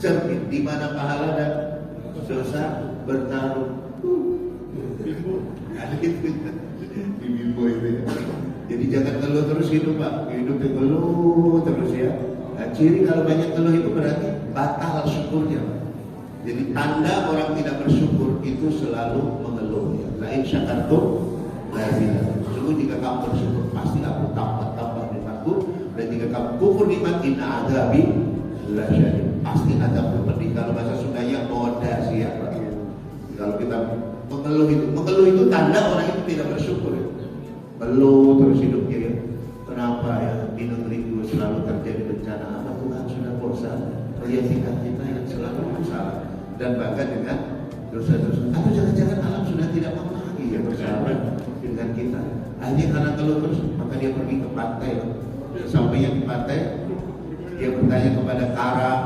cermin di mana pahala dan dosa bertarung. Ada itu di bimbo itu ya. Jadi jangan keluh terus hidup Pak, hidup itu keluh terus ya. Nah, ciri kalau banyak keluh itu berarti batal syukurnya. Jadi tanda orang tidak bersyukur itu selalu mengeluh ya. La in syakartum la azidannakum. Sungguh jika kamu bersyukur pasti aku tambah nikmatku, dan jika kamu kufur nikmat inna adzabi lasyadid. Pasti azab pedih. Kalau bahasa Sundanya modas ya Pak. Kalau kita mengeluh itu tanda orang itu tidak bersyukur ya. Mengeluh terus hidupnya ya. Kenapa ya di negeriku selalu terjadi bencana? Apa Tuhan sudah bosan melihat sikap kita yang selalu masalah dan bahkan dengan dosa-dosa? Atau jangan-jangan alam sudah tidak mau lagi ya bersahabat dengan kita? Hanya karena keluh terus maka dia pergi ke pantai. Sampainya di pantai dia bertanya kepada karang,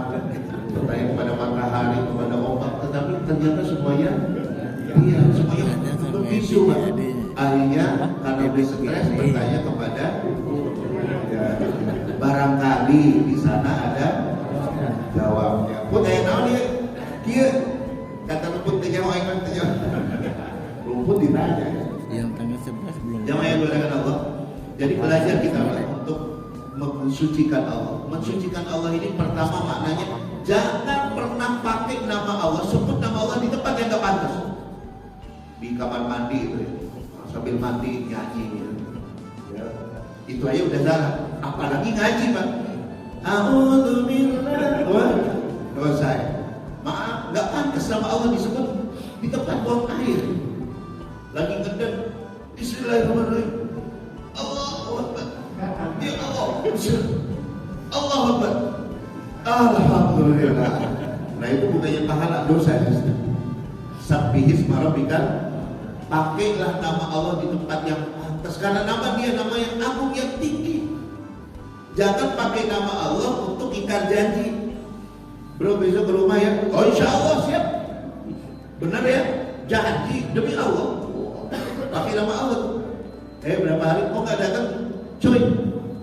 bertanya kepada matahari, kepada ombak, tetapi ternyata semuanya begitu. Akhirnya karena dia stres bertanya kepada ya, barangkali di sana ada jawabnya. Pun kayak tahu dia, dia kata rumput terjawab kan terjawab. Rumput ditanya. Yang tanggal 11 belum. Jamaah yang dimuliakan Allah. Jadi belajar kita untuk mensucikan Allah. Mensucikan Allah ini pertama maknanya jangan pernah pakai nama Allah, sebut nama Allah di tempat yang tidak pantas. Di kamar mandi itu ya, sambil mandi nyanyi ya. Itu aja udah salah, apalagi ngaji Pak. A'udzubillah. Dosa. Maaf, nggak pantas nama Allah disebut di tempat buang air. Lagi ngeden, Bismillahirrahmanirrahim. Allahu Akbar. Ya Allah. Allahu Akbar. Alhamdulillah. Nah itu bukannya pahala, dosa. Sabbihis marabika. Pakailah nama Allah di tempat yang pantas, karena nama dia nama yang agung, yang tinggi. Jangan pakai nama Allah untuk ingkar janji. Bro besok ke rumah ya, oh insya Allah siap. Benar ya, janji demi Allah. Pakai nama Allah. Berapa hari kok nggak datang? Cuy,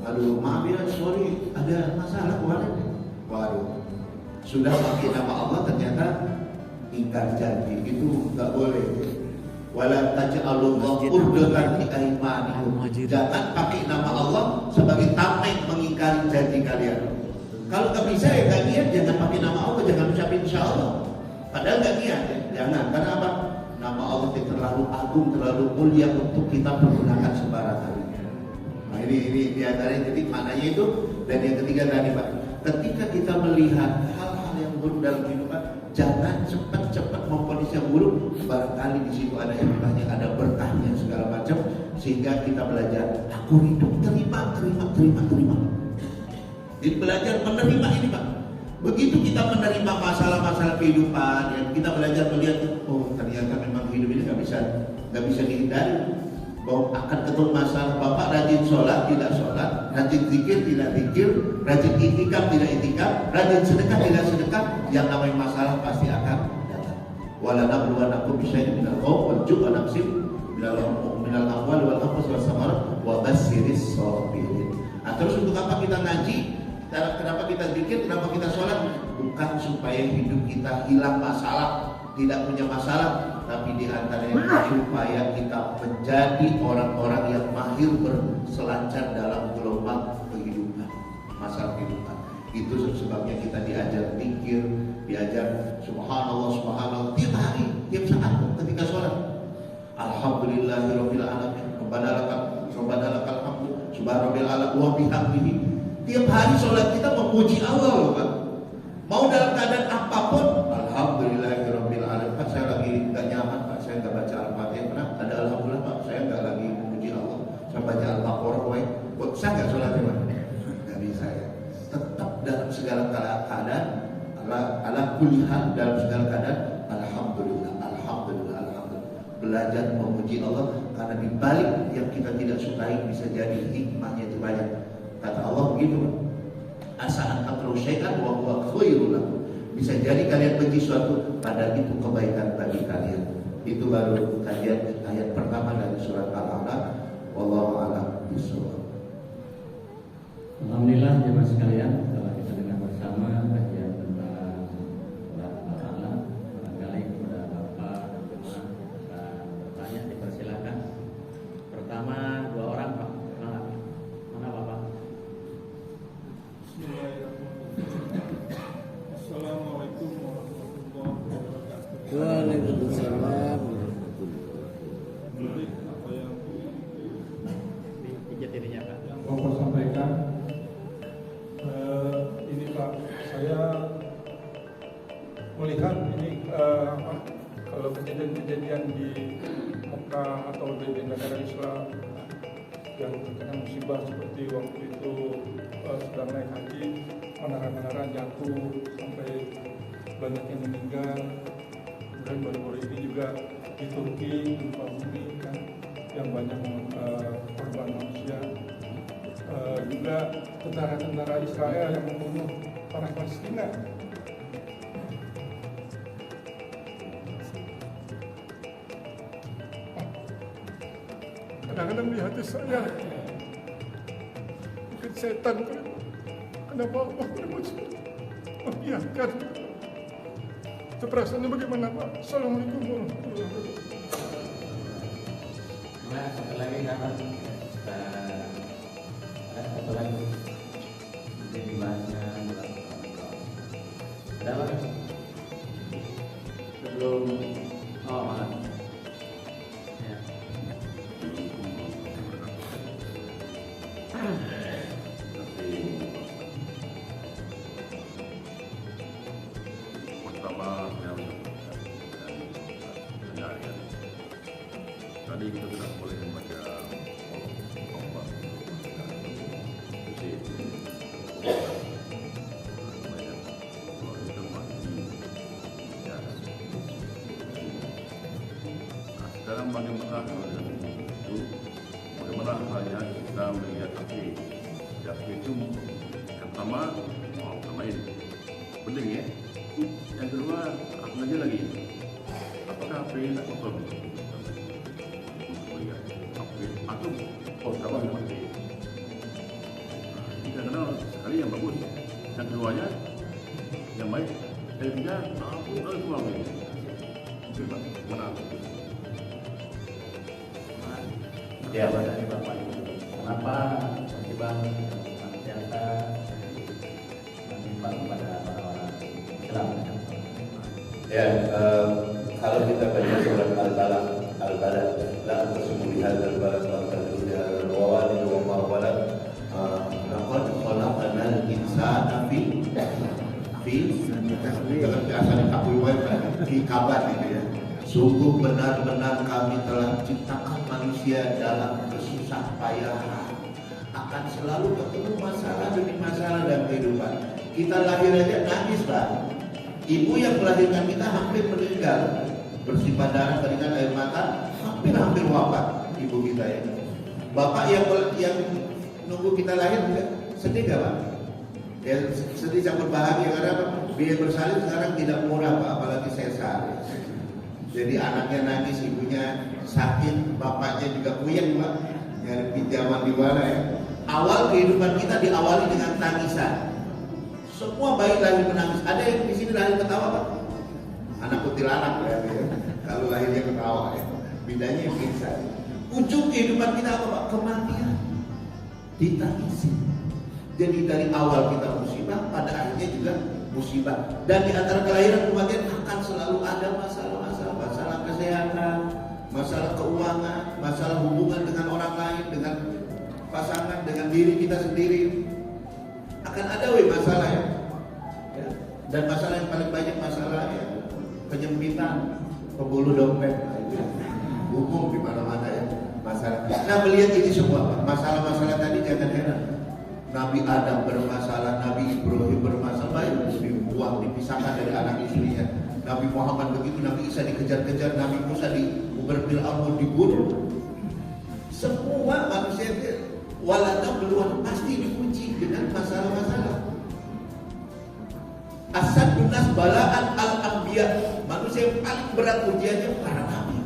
aduh maaf ya, sorry ada masalah kemarin. Waduh, sudah pakai nama Allah ternyata ingkar janji, itu nggak boleh. Wala taj'alullah urdatan li aymanikum. Jangan pakai nama Allah sebagai tameng mengingkari janji kalian. Kalau nggak bisa ya nggak niat, jangan pakai nama Allah, jangan ucapin insya Allah. Padahal nggak niat ya, jangan. Karena apa? Nama Allah itu terlalu agung, terlalu mulia untuk kita pergunakan sembarang kali. Nah ini diantaranya, jadi maknanya itu. Dan yang ketiga tadi Pak, ketika kita melihat hal-hal yang buruk dalam kehidupan, jangan cepat-cepat memponis yang buruk. Barangkali di situ ada hikmahnya, ada berkahnya segala macam, sehingga kita belajar. Aku hidup terima. Jadi belajar menerima ini Pak. Begitu kita menerima masalah-masalah kehidupan, ya, kita belajar melihat, oh ternyata memang hidup ini nggak bisa dihindari. Bahwa akan ketemu masalah. Bapak rajin sholat, tidak sholat, rajin zikir, tidak zikir, rajin itikaf, tidak itikaf, rajin sedekah, tidak sedekah, yang namanya masalah pasti akan datang. Wala nabluwannakum bisyai'in minal khawfi wal ju'i wa naqsin minal amwali wal anfusi was samarat wa basyyiris shabirin. Nah, terus untuk apa kita ngaji? Kenapa kita zikir? Kenapa kita sholat? Bukan supaya hidup kita hilang masalah, tidak punya masalah, tapi di antaranya supaya kita menjadi orang-orang yang mahir berselancar dalam gelombang kehidupan, masalah kehidupan. Itu sebabnya kita diajar zikir, diajar subhanallah tiap hari, tiap saat ketika sholat. Alhamdulillahirabbil alamin. Rabbana lakal hamdu subhanarabbil ala wa bihamdihi. Tiap hari sholat kita memuji Allah loh Pak. Mau dalam keadaan apapun, alhamdulillahirabbil alamin. Pak saya lagi nggak nyaman Pak, saya nggak baca Al-Fatihah. Pernah ada alhamdulillah Pak, saya nggak lagi memuji Allah. Saya baca Al-Baqarah, kok saya nggak sholat ya Pak? Nggak bisa ya. Tetap dalam segala keadaan, ala kulli hal, dalam segala keadaan, alhamdulillah. Belajar memuji Allah, karena di balik yang kita tidak sukai bisa jadi hikmahnya itu banyak. Kata Allah begitu, asa'an akrahu syai'an wa huwa khairul lakum. Bisa jadi kalian benci suatu, padahal itu kebaikan bagi kalian. Itu baru kajian ayat pertama dari surat Al-A'raf. Wallahu a'lam bishawab. Alhamdulillah jemaah sekalian, telah kita dengar bersama kajian tentang Saya melihat ini kalau kejadian-kejadian di Mekah atau di negara Islam yang terkena musibah seperti waktu itu sedang naik haji, menara-menara jatuh sampai banyak yang meninggal. Dan baru-baru ini juga di Turki gempa bumi kan yang banyak korban manusia. Juga tentara-tentara Israel yang membunuh orang Palestina. Kadang-kadang di hati saya mungkin setan, kenapa Allah membiarkan? Itu perasaannya bagaimana Pak? Assalamualaikum warahmatullahi wabarakatuh. Nah, satu lagi kapan? Satu lagi. Jadi bahasnya ada apa? Sebelum malam. Ya. Pertama yang tadi kita tidak boleh membaca Allah. Sekarang bagaimana itu? Bagaimana halnya kita melihat takbir? Takbir itu pertama ini penting ya. Yang kedua, apa aja lagi? Apakah HP nak kotor? Atau apa yang mati? Kadang-kadang sekali yang bagus, yang keduanya yang baik, yang ketiga aku harus pulang ini. Itu mana? Ya, dari Bapak Ibu. Kenapa Bang ternyata menyimpang kepada orang-orang Islam? Ya, kalau kita baca surat Al-Balad, la aqsimu bihadzal balad wa aqsimu bihadzal walid wa ma walad. Laqad khalaqnal insana fi kabar gitu ya. Sungguh benar-benar kami telah ciptakan manusia dalam kesusah payahan. Akan selalu ketemu masalah demi masalah dalam kehidupan. Kita lahir aja nangis Pak. Ibu yang melahirkan kita hampir meninggal, bersimbah darah, keringat air mata, hampir wafat ibu kita ya. Bapak yang nunggu kita lahir sedih gak Pak? Ya sedih campur bahagia karena biaya bersalin sekarang tidak murah Pak, apalagi sesar. Jadi anaknya nangis, ibunya sakit, bapaknya juga puyeng Pak, nyari pinjaman di mana ya. Awal kehidupan kita diawali dengan tangisan. Semua bayi lahir menangis. Ada yang di sini lahir ketawa Pak? Anak kuntilanak ya. Kalau lahirnya ketawa ya. Bedanya yang pingsan. Ujung kehidupan kita apa Pak? Kematian. Ditangisi. Jadi dari awal kita musibah, pada akhirnya juga musibah. Dan di antara kelahiran kematian akan selalu ada masalah kesehatan, masalah keuangan, masalah hubungan dengan orang lain, dengan pasangan, dengan diri kita sendiri. Akan ada masalah ya. Dan masalah yang paling banyak masalah ya penyempitan, pembuluh dompet, umum di mana-mana ya masalah. Nah melihat ini semua masalah-masalah tadi jangan heran. Nabi Adam bermasalah, Nabi Ibrahim bermasalah, banyak dibuang, dipisahkan dari anak istrinya. Nabi Muhammad begitu, Nabi Isa dikejar-kejar, Nabi Musa di Fir'aun dibunuh. Semua manusia waladam beluan pasti diuji dengan masalah-masalah. Asadun nas balaan al-anbiya, manusia yang paling berat ujiannya para nabi.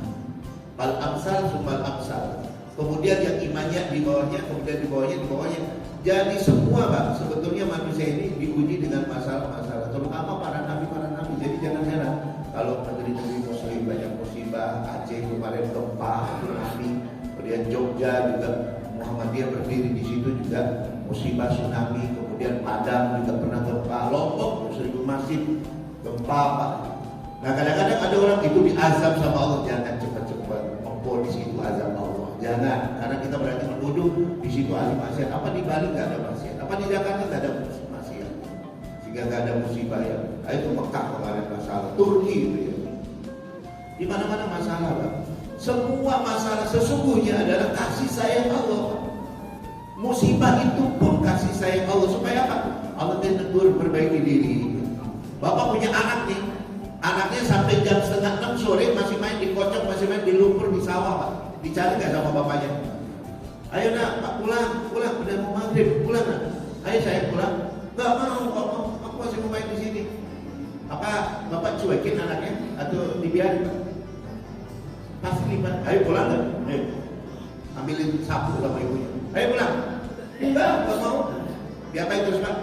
Bal amsal sumal amsal. Kemudian yang imannya di bawahnya, kemudian di bawahnya. Jadi semua Pak, sebetulnya manusia ini diuji dengan masalah-masalah, terutama para nabi. Jadi jangan heran kalau negeri-negeri muslim banyak musibah. Aceh kemarin gempa, tsunami, kemudian Jogja juga Muhammadiyah berdiri di situ juga musibah tsunami, kemudian Padang juga pernah gempa, Lombok Seribu Masjid gempa Pak. Nah kadang-kadang ada orang itu diazab sama Allah, jangan cepat-cepat di situ azab Allah, jangan, karena kita berarti menuduh di situ ahli maksiat. Apa di Bali nggak ada maksiat? Apa di Jakarta nggak ada maksiat? Di sehingga nggak ada musibah ya. Nah, itu Mekah kemarin masalah, Turki itu ya. Di mana-mana masalah, Pak. Semua masalah sesungguhnya adalah kasih sayang Allah, Pak. Musibah itu pun kasih sayang Allah. Supaya apa? Allah tegur perbaiki diri. Bapak punya anak nih, anaknya sampai jam 5:30 sore masih main di kocok, masih main di lumpur di sawah, Pak. Dicari nggak sama bapaknya? Ayo nak, Pak, pulang, udah mau maghrib, pulang nak. Ayo saya pulang. Nggak mau, aku masih mau main di sini. Apa bapak cuekin anaknya atau dibiarin? Pasti lipat. Ayo pulang kan? Ambilin sapu sama ibunya. Ayo pulang. Enggak mau. Diapain terus, Pak?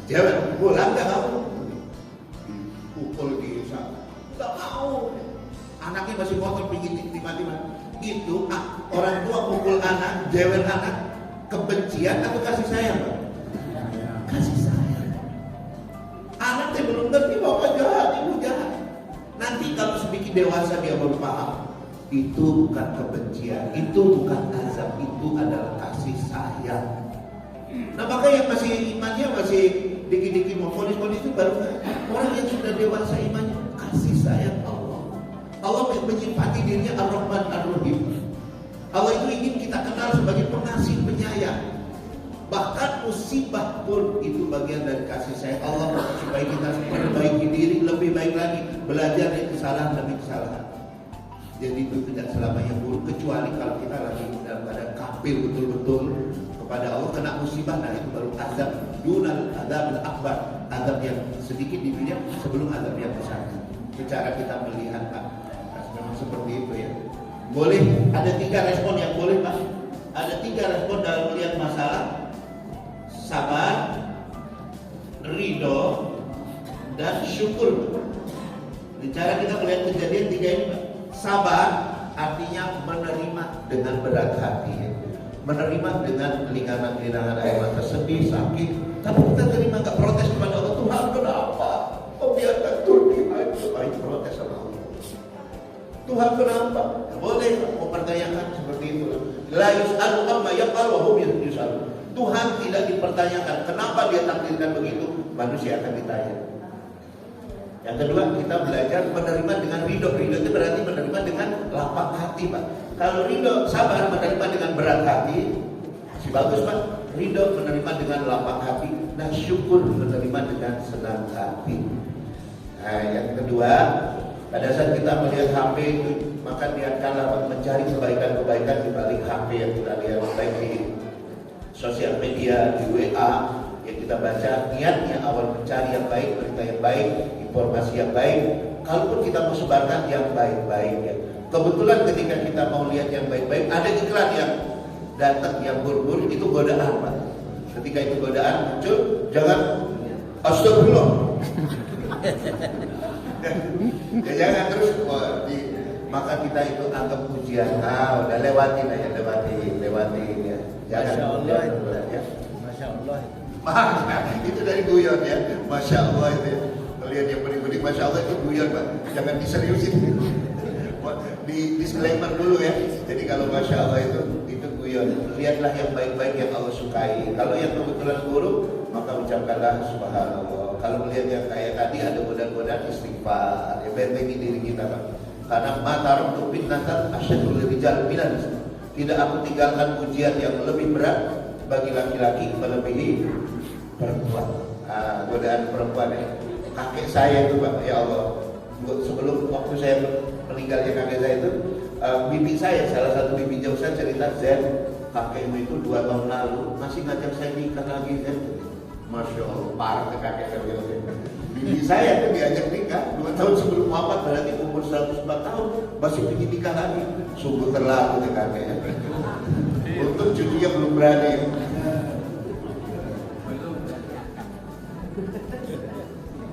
Jangan pulang, nggak mau. Pukul di sapu. Nggak mau. Anaknya masih kotor, pingin tiba-tiba. Itu orang tua pukul anak, jewer anak, kebencian atau kasih sayang, Pak? Kasih sayang. Anaknya belum ngerti bapak jahat, ibu jahat. Nanti kalau sedikit dewasa dia baru paham. Itu bukan kebencian, itu bukan azab, itu adalah kasih sayang. Nah maka yang masih imannya masih dikit-dikit mau ponis-ponis itu baru orang yang sudah dewasa imannya kasih sayang Allah. Allah menyifati dirinya Ar-Rahman Ar-Rahim. Allah itu ingin kita kenal sebagai pengasih penyayang. Bahkan musibah pun itu bagian dari kasih sayang Allah supaya kita memperbaiki diri lebih baik lagi, belajar dari kesalahan demi kesalahan. Jadi itu tidak selamanya buruk, kecuali kalau kita lagi dalam keadaan kafir betul-betul kepada Allah, kena musibah, nah itu baru azab dunal azab akbar, azab yang sedikit di dunia sebelum azab yang besar. Cara kita melihat, Pak, memang seperti itu ya. Boleh ada 3 respon yang boleh, Pak. Ada 3 respon dalam melihat masalah: sabar, ridho, dan syukur. Cara kita melihat kejadian 3 ini, Pak. Sabar artinya menerima dengan berat hati, ya. Menerima dengan kelinganan-kelinganan air mata, sedih, sakit, tapi kita terima, nggak protes kepada Allah. Tuhan kenapa? Kau biarkan Turki hancur? Baik protes sama Allah. Tuhan kenapa? Boleh mempertanyakan seperti itu. La yus'alu amma yaf'alu wa hum yus'alun. Tuhan tidak dipertanyakan kenapa dia takdirkan begitu, manusia akan ditanya. Yang kedua, kita belajar menerima dengan ridho. Ridho itu berarti menerima dengan lapang hati, Pak. Kalau ridho, sabar, menerima dengan berat hati, masih bagus, Pak. Ridho menerima dengan lapang hati, dan syukur menerima dengan senang hati. Nah, yang kedua, pada saat kita melihat HP itu, maka niatkanlah mencari kebaikan-kebaikan di balik HP yang kita lihat, baik di sosial media, di WA yang kita baca. Niatnya awal mencari yang baik, berita yang baik, informasi yang baik. Kalaupun kita mau sebarkan yang baik-baik ya. Kebetulan ketika kita mau lihat yang baik-baik, ada iklan yang datang yang buruk-buruk, itu godaan, Pak. Ketika itu godaan muncul, jangan astagfirullah. Ya jangan terus maka kita itu anggap pujian. Udah lewatin aja, lewatin ya. Jangan. Masya Allah itu. Ya. Masya Allah. Itu dari guyon ya. Masya Allah itu. Lihat yang bening-bening, Masya Allah itu guyon, Pak. Jangan diseriusin. Di disclaimer dulu ya. Jadi kalau Masya Allah itu guyon. Lihatlah yang baik-baik yang Allah sukai. Kalau yang kebetulan buruk, maka ucapkanlah subhanallah. Kalau melihat yang kayak tadi ada godaan-godaan, istighfar. Ya bentengi diri kita, Pak. Karena mata untuk fitnatan asyadul rijal minan. Tidak aku tinggalkan ujian yang lebih berat bagi laki-laki melebihi perempuan. Godaan perempuan ya. Kakek saya itu, Pak, ya Allah, sebelum waktu saya meninggalnya kakek saya itu, bibi saya, salah satu bibi jauh saya cerita, Zen, kakekmu itu 2 tahun lalu masih ngajak saya nikah lagi, Zen. Masya Allah, parah ke kakek saya. Bibi saya itu diajak nikah 2 tahun sebelum wafat, berarti umur 104 tahun masih ingin nikah lagi. Sungguh terlalu ke kakeknya. Untuk cucunya belum berani.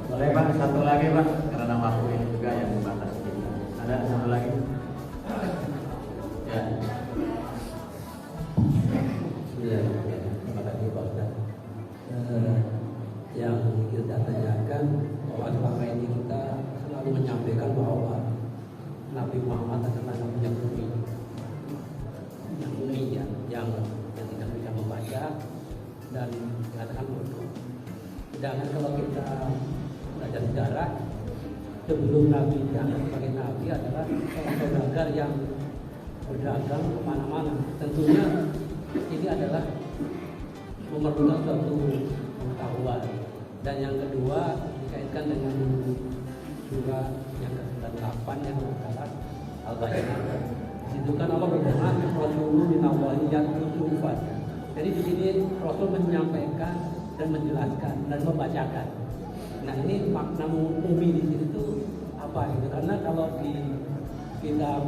Boleh, Pak, satu lagi, Pak, karena waktu ini juga yang membatasi kita. Ada satu lagi? Ya. Ya, terima kasih Pak Ustaz. Yang kita tanyakan bahwa selama ini kita selalu menyampaikan bahwa Nabi Muhammad adalah Nabi yang ummi ya, yang tidak bisa membaca dan dikatakan bodoh. Sedangkan kalau kita belajar sejarah, sebelum Nabi diangkat sebagai Nabi adalah seorang saudagar yang berdagang kemana-mana. Tentunya ini adalah memerlukan suatu pengetahuan. Dan yang kedua dikaitkan dengan surah yang ke-8 yang adalah Al-Baqarah. Di situ kan Allah berfirman, Rasulullah minallahi yatlu sufat. Jadi di sini Rasul menyampaikan dan menjelaskan dan membacakan. Nah ini makna umi di sini itu apa gitu? Karena kalau di kitab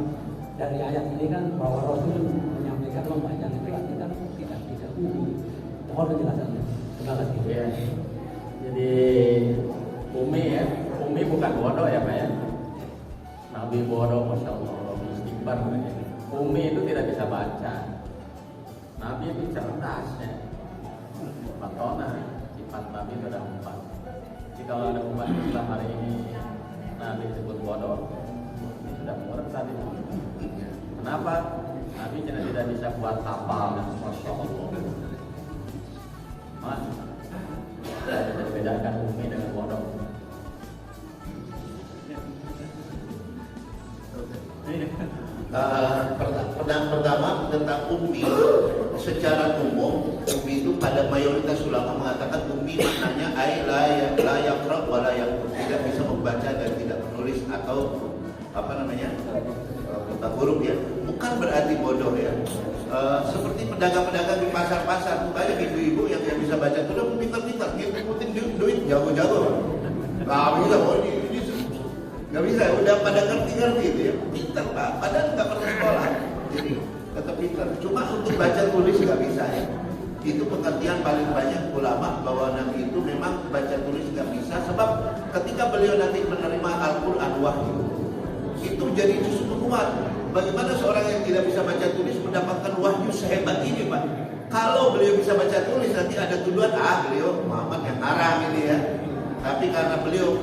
dari ayat ini kan bahwa Rasul menyampaikan membacakan itu artinya kan tidak umi. Mohon penjelasannya. Terima kasih. Ya. Jadi umi ya, umi bukan bodoh ya Pak ya. Nabi bodoh, masya Allah, istighfar. Umi itu tidak bisa baca. Nabi itu cerdas ya. Fatona, sifat Nabi itu ada 4. Jadi kalau ada umat Islam hari ini Nabi disebut bodoh, ini sudah murtad tadi. Kenapa? Nabi tidak bisa buat hafal dan masya Allah. Mas, tidak bisa dibedakan umi dengan bodoh. Pertama tentang ummi, secara umum ummi itu pada mayoritas ulama mengatakan ummi maknanya la yaqra wa la yaktub, tidak bisa membaca dan tidak menulis atau buta huruf ya. Bukan berarti bodoh ya. Seperti pedagang-pedagang di pasar-pasar, banyak ibu-ibu yang bisa baca tulis pintar-pintar, ngikutin duit jago-jago. Nggak bisa, ini nggak bisa, udah pada ngerti-ngerti itu ya, pintar Pak, padahal nggak pernah sekolah, jadi tetap pintar. Cuma untuk baca tulis nggak bisa ya. Itu pengertian paling banyak ulama bahwa Nabi itu memang baca tulis nggak bisa, sebab ketika beliau nanti menerima Al-Quran wahyu, itu jadi justru kuat. Bagaimana seorang yang tidak bisa baca tulis mendapatkan wahyu sehebat ini Pak? Kalau beliau bisa baca tulis nanti ada tuduhan, beliau Muhammad yang ngarang ini ya. Tapi karena beliau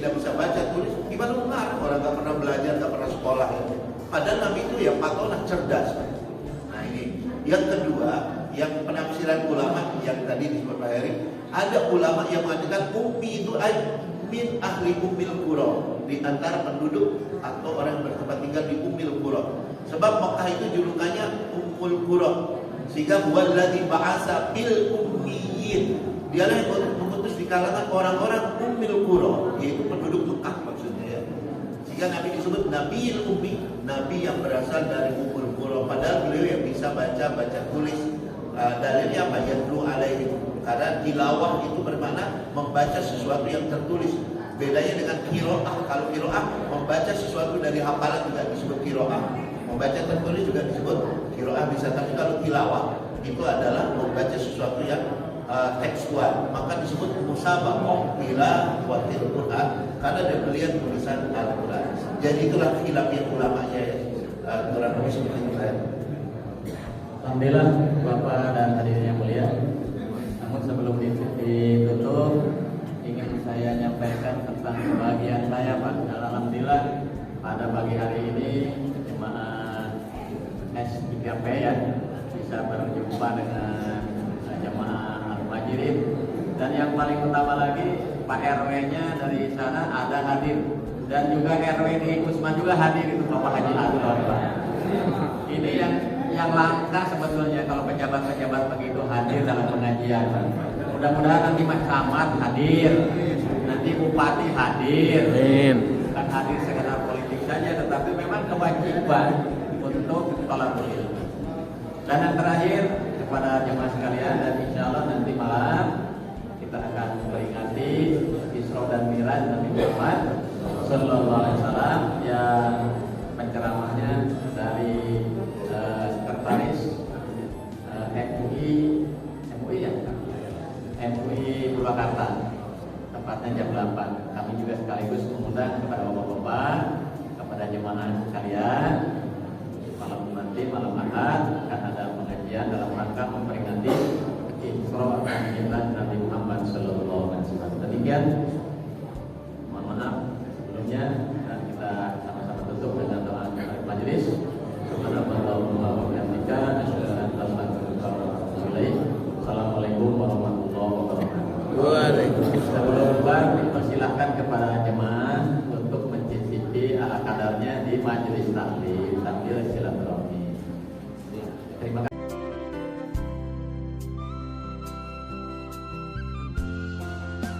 tidak bisa baca tulis, gimana mengarang? Orang nggak pernah belajar, nggak pernah sekolah ya. Padahal Nabi itu ya patona cerdas. Nah ini yang kedua, yang penafsiran ulama yang tadi disebut Pak Heri, ada ulama yang mengatakan ummi itu min ahli ummil qura, di antara penduduk atau orang yang bertempat tinggal di ummil qura. Sebab Mekah itu julukannya Ummul Qura, sehingga huwallazi ba'asa bil ummiyin, dialah yang mengutus di kalangan orang-orang ummil qura, yaitu penduduk Mekah maksudnya ya. Sehingga Nabi disebut Nabiul Ummi, Nabi yang berasal dari Ummul Qura. Padahal beliau yang bisa baca tulis. Dalilnya apa? Yatlu alaihi, karena tilawah itu bermakna membaca sesuatu yang tertulis. Bedanya dengan qiraah. Kalau qiraah membaca sesuatu dari hafalan juga disebut qiraah. Membaca tertulis juga disebut qiraah bisa. Tapi kalau tilawah itu adalah membaca sesuatu yang tekstual, maka disebut musabaqah tilawatil Quran, karena dia melihat tulisan Al-Quran. Jadi itulah khilafiyah ulamanya ya. Kurang lebih seperti itu saya. Alhamdulillah Bapak dan hadirin yang mulia. Namun sebelum ditutup, ingin saya nyampaikan tentang kebahagiaan saya Pak. Dan alhamdulillah pada pagi hari ini jemaah S3P ya bisa berjumpa dengan jemaah Al-Majirin, dan yang paling utama lagi Pak RW-nya dari sana ada hadir, dan juga RW di Kusman juga hadir, itu Bapak Haji Anwar. Ini yang langka sebetulnya kalau pejabat-pejabat begitu hadir dalam pengajian. Mudah-mudahan nanti Mas Camat hadir, nanti Bupati hadir. Bukan hadir sekedar politik saja, tetapi memang kewajiban untuk tolabul ilmu. Dan yang terakhir kepada jemaah sekalian, dan insya Allah nanti malam kita akan memperingati Isra dan Mi'raj Nabi Muhammad Sallallahu Alaihi Wasallam, yang penceramahnya dari sekretaris MUI Purwakarta, tepatnya jam 8. Kami juga sekaligus mengundang kepada bapak-bapak, kepada jemaah sekalian, malam Ahad akan ada pengajian dalam rangka memperingati Isra dan Mi'raj Nabi Muhammad Sallallahu Alaihi Wasallam. Demikian, mohon maaf sebelumnya. majelis taklim sambil